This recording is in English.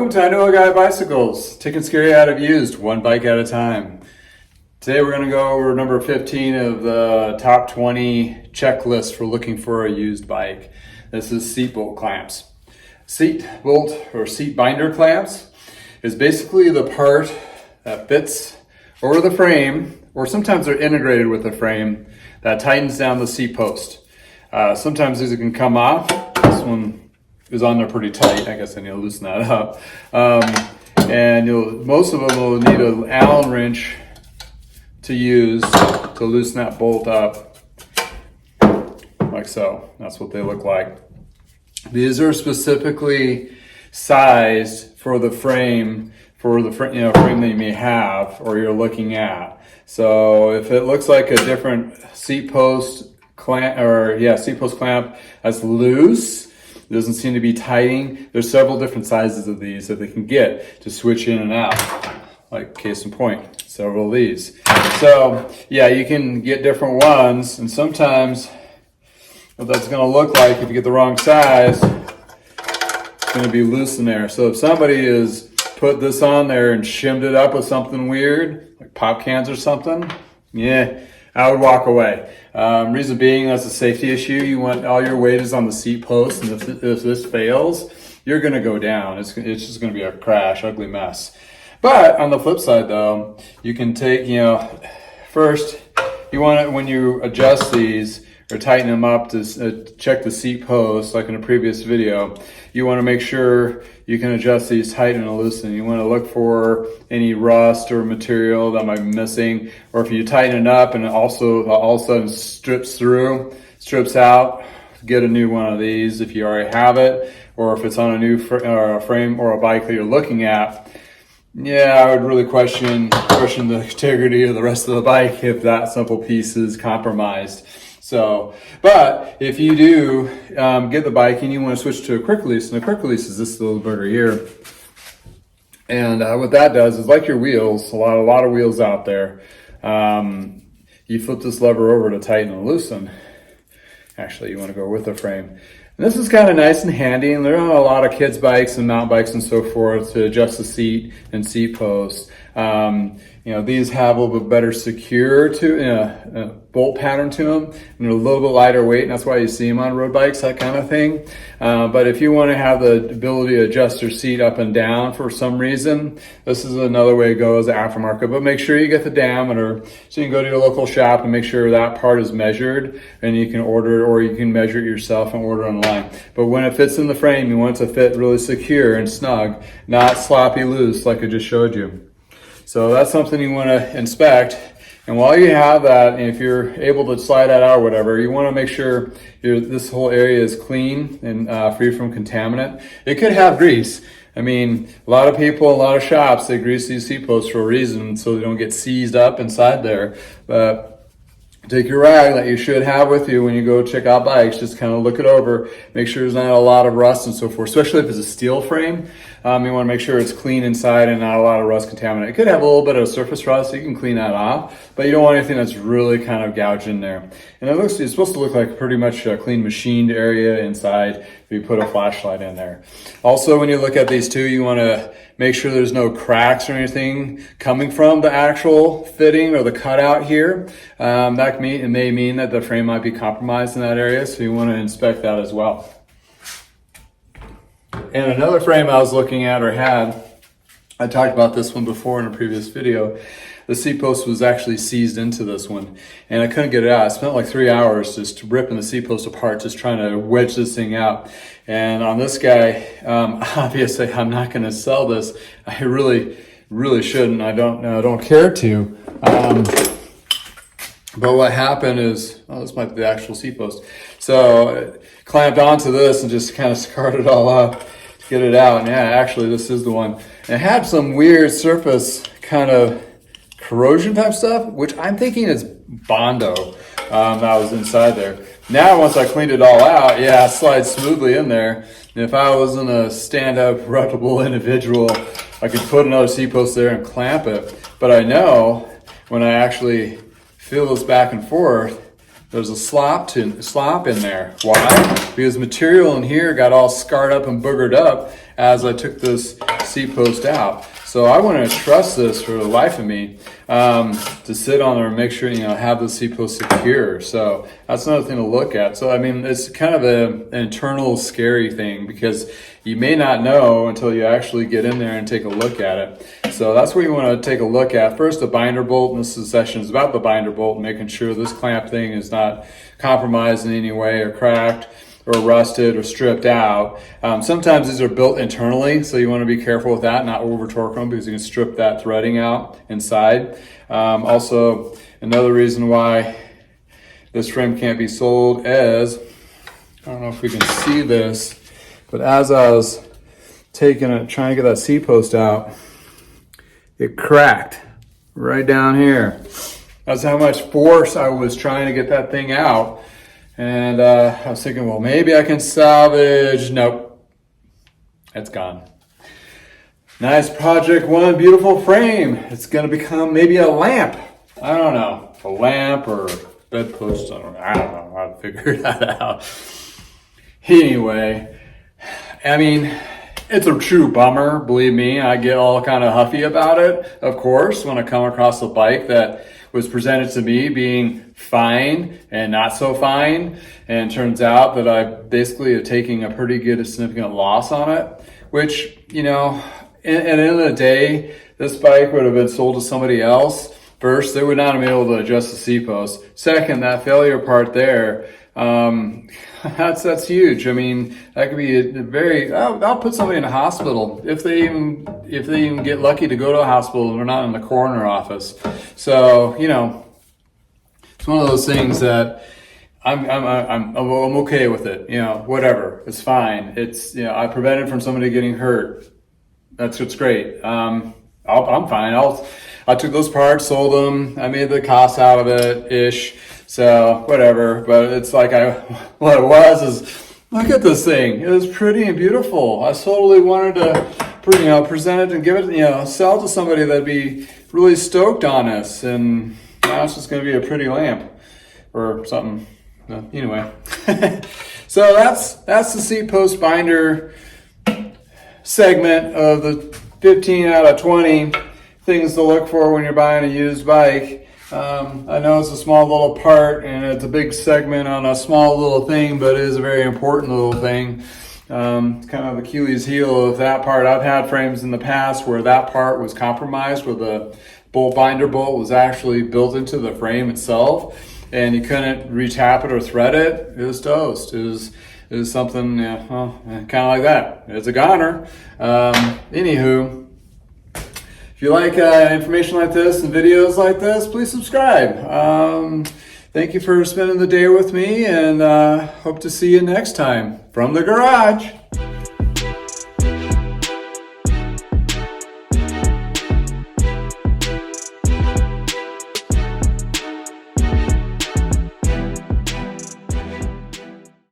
Welcome to I Know a Guy Bicycles, taking scary out of used, one bike at a time. Today we're going to go over number 15 of the top 20 checklist for looking for a used bike. This is seat bolt clamps. Seat bolt or seat binder clamps is basically the part that fits over the frame, or sometimes they're integrated with the frame, that tightens down the seat post. Sometimes these can come off. This one is on there pretty tight. I guess I need to loosen that up. And most of them will need an Allen wrench to use to loosen that bolt up, like so. That's what they look like. These are specifically sized for the frame, frame that you may have or you're looking at. So if it looks like a different seat post clamp, seat post clamp that's loose, it doesn't seem to be tightening, there's several different sizes of these that they can get to switch in and out. Like case in point, several of these. So yeah, you can get different ones, and sometimes what that's gonna look like if you get the wrong size, it's gonna be loose in there. So if somebody has put this on there and shimmed it up with something weird, like pop cans or something, yeah, I would walk away. Reason being, that's a safety issue. You want all your weight is on the seat post, and if this fails, you're gonna go down. It's just gonna be a crash, ugly mess. But on the flip side though, you can take, first, you want it when you adjust these or tighten them up to check the seat post, like in a previous video, you want to make sure you can adjust these, tighten and loosen. You want to look for any rust or material that might be missing, or if you tighten it up and it also all of a sudden strips out, get a new one of these if you already have it, or if it's on a new frame or a bike that you're looking at. Yeah, I would really question the integrity of the rest of the bike if that simple piece is compromised. So, but if you do get the bike and you want to switch to a quick release, and the quick release is this little booger here. And what that does is, like your wheels, a lot of wheels out there, you flip this lever over to tighten and loosen. Actually, you want to go with the frame. And this is kind of nice and handy, and there are a lot of kids' bikes and mountain bikes and so forth to adjust the seat and seat post. These have a little bit better bolt pattern to them, and they're a little bit lighter weight, and that's why you see them on road bikes, that kind of thing. But if you want to have the ability to adjust your seat up and down for some reason, this is another way to go as an aftermarket. But make sure you get the diameter, so you can go to your local shop and make sure that part is measured, and you can order it, or you can measure it yourself and order online. But when it fits in the frame, you want it to fit really secure and snug, not sloppy loose like I just showed you. So that's something you want to inspect. And while you have that, and if you're able to slide that out or whatever, you want to make sure this whole area is clean and free from contaminant. It could have grease. I mean, a lot of people, a lot of shops, they grease these seat posts for a reason, so they don't get seized up inside there. But take your rag that you should have with you when you go check out bikes, just kind of look it over, make sure there's not a lot of rust and so forth, especially if it's a steel frame. You want to make sure it's clean inside and not a lot of rust contaminant. It could have a little bit of surface rust, so you can clean that off, but you don't want anything that's really kind of gouged in there. And it's supposed to look like pretty much a clean machined area inside if you put a flashlight in there. Also, when you look at these two, you want to make sure there's no cracks or anything coming from the actual fitting or the cutout here. It may mean that the frame might be compromised in that area, so you want to inspect that as well. And another frame I was looking at or had, I talked about this one before in a previous video. The seat post was actually seized into this one, and I couldn't get it out. I spent like 3 hours just ripping the seat post apart, just trying to wedge this thing out. And on this guy, obviously I'm not going to sell this. I really shouldn't. I don't care to. But what happened is, this might be the actual seat post. So I clamped onto this and just kind of scarred it all up to get it out. And yeah, actually this is the one. And it had some weird surface kind of corrosion type stuff, which I'm thinking is Bondo that was inside there. Now once I cleaned it all out, yeah, it slides smoothly in there. And if I wasn't a stand-up, reputable individual, I could put another seat post there and clamp it. But I know when I actually feel this back and forth, there's a slop in there. Why? Because material in here got all scarred up and boogered up as I took this seat post out. So I want to trust this for the life of me, to sit on there and make sure, have the seat post secure. So that's another thing to look at. So, I mean, it's kind of an internal scary thing because you may not know until you actually get in there and take a look at it. So that's what you want to take a look at. First, the binder bolt, and this session is about the binder bolt, making sure this clamp thing is not compromised in any way or cracked or rusted or stripped out. Sometimes these are built internally, so you want to be careful with that, not over torque them because you can strip that threading out inside. Also, another reason why this frame can't be sold is, I don't know if we can see this, but as I was taking it, trying to get that seat post out, it cracked right down here. That's how much force I was trying to get that thing out. And I was thinking, well, maybe I can salvage. Nope, it's gone. Nice Project One, beautiful frame. It's gonna become maybe a lamp. I don't know, a lamp or bedpost. I don't know how to figure that out. Anyway, I mean, it's a true bummer, believe me. I get all kind of huffy about it, of course, when I come across a bike that was presented to me being fine and not so fine, and turns out that I basically am taking a pretty good significant loss on it, which, at the end of the day, this bike would have been sold to somebody else. First, they would not have been able to adjust the seat post. Second, that failure part there, that's huge. I mean, that could be I'll put somebody in a hospital if they even get lucky to go to a hospital and they're not in the coroner office. So, it's one of those things that I'm okay with it. Whatever, it's fine. It's, I prevented from somebody getting hurt. That's what's great. I'm fine. I took those parts, sold them. I made the cost out of it ish. So whatever, but it's like what it was is, look at this thing. It was pretty and beautiful. I totally wanted to, present it and give it, sell to somebody that'd be really stoked on us. And now it's just going to be a pretty lamp or something. Anyway, so that's the seat post binder segment of the 15 out of 20 things to look for when you're buying a used bike. I know it's a small little part and it's a big segment on a small little thing, but it is a very important little thing. It's kind of the Achilles heel of that part. I've had frames in the past where that part was compromised, where the binder bolt was actually built into the frame itself and you couldn't retap it or thread it. It was toast. It was something, kind of like that. It's a goner. Anywho, if you like information like this and videos like this, please subscribe. Thank you for spending the day with me, and hope to see you next time from the garage.